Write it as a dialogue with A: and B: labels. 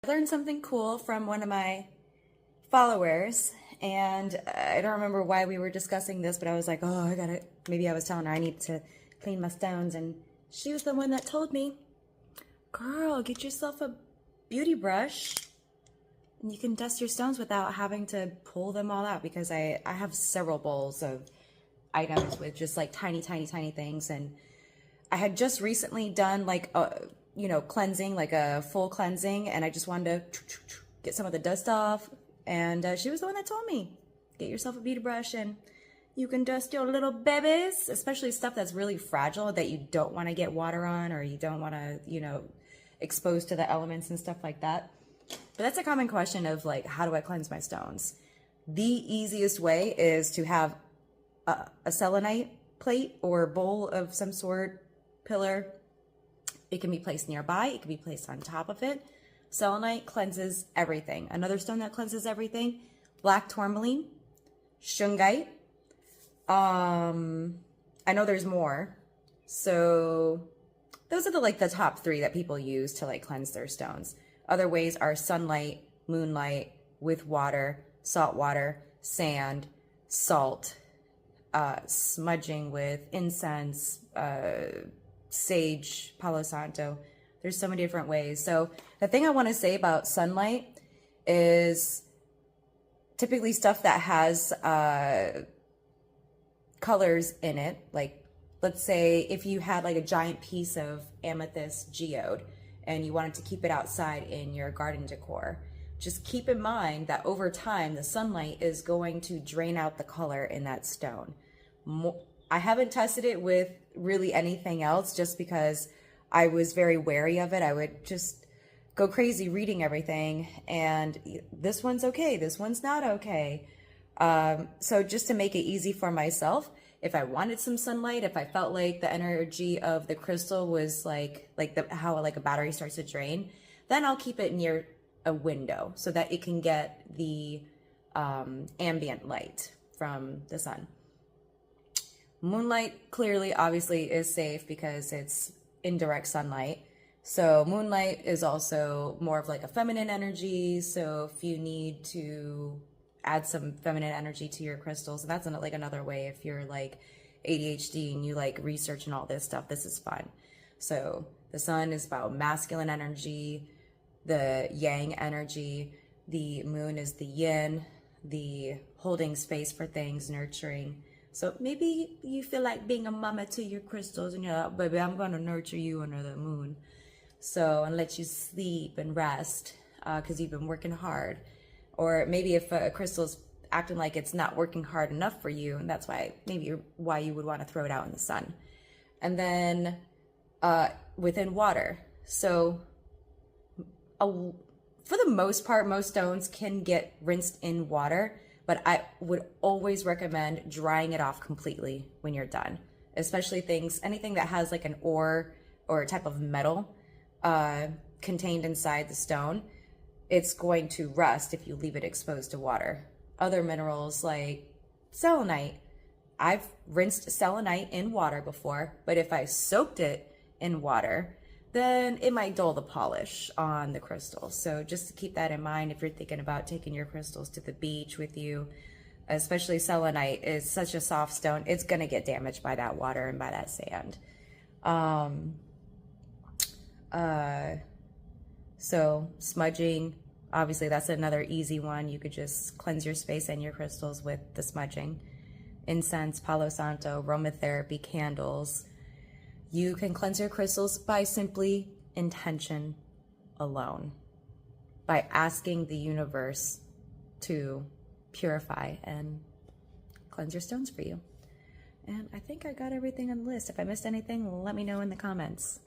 A: I learned something cool from one of my followers, and I don't remember why we were discussing this, but I was like, oh, I gotta, maybe I was telling her I need to clean my stones, and she was the one that told me, girl, get yourself a beauty brush and you can dust your stones without having to pull them all out, because I have several bowls of items with just like tiny, tiny, tiny things. And I had just recently done like a, cleansing, like a full cleansing, and I just wanted to get some of the dust off. And she was the one that told me, get yourself a beauty brush and you can dust your little babies, especially stuff that's really fragile that you don't want to get water on, or you don't want to, expose to the elements and stuff like that. But that's a common question of like, how do I cleanse my stones? The easiest way is to have a selenite plate or bowl of some sort, pillar. It can be placed nearby. It can be placed on top of it. Selenite cleanses everything. Another stone that cleanses everything, black tourmaline, shungite. I know there's more. So those are the top three that people use to like cleanse their stones. Other ways are sunlight, moonlight with water, salt water, sand, salt, smudging with incense, sage, Palo Santo. There's so many different ways. So the thing I want to say about sunlight is typically stuff that has colors in it. Like, let's say if you had like a giant piece of amethyst geode and you wanted to keep it outside in your garden decor, just keep in mind that over time, the sunlight is going to drain out the color in that stone. I haven't tested it with really anything else just because I was very wary of it. I would just go crazy reading everything, and this one's okay, this one's not okay. So just to make it easy for myself, if I wanted some sunlight, if I felt like the energy of the crystal was how a battery starts to drain, then I'll keep it near a window so that it can get the ambient light from the sun. Moonlight clearly, obviously, is safe because it's indirect sunlight. So moonlight is also more of like a feminine energy. So if you need to add some feminine energy to your crystals, and that's like another way. If you're like ADHD and you like research and all this stuff, this is fun. So the sun is about masculine energy, the yang energy. The moon is the yin, the holding space for things, nurturing. So maybe you feel like being a mama to your crystals and you're like, baby, I'm going to nurture you under the moon. So, and let you sleep and rest because you've been working hard. Or maybe if a crystal's acting like it's not working hard enough for you, and that's why why you would want to throw it out in the sun. And then within water. So for the most part, most stones can get rinsed in water, but I would always recommend drying it off completely when you're done, especially anything that has like an ore or a type of metal contained inside the stone. It's going to rust if you leave it exposed to water. Other minerals like selenite, I've rinsed selenite in water before, but if I soaked it in water, then it might dull the polish on the crystal. So just to keep that in mind if you're thinking about taking your crystals to the beach with you, especially selenite is such a soft stone, it's gonna get damaged by that water and by that sand. So smudging, obviously that's another easy one. You could just cleanse your space and your crystals with the smudging. Incense, Palo Santo, aromatherapy, candles. You can cleanse your crystals by simply intention alone, by asking the universe to purify and cleanse your stones for you. And I think I got everything on the list. If I missed anything, let me know in the comments.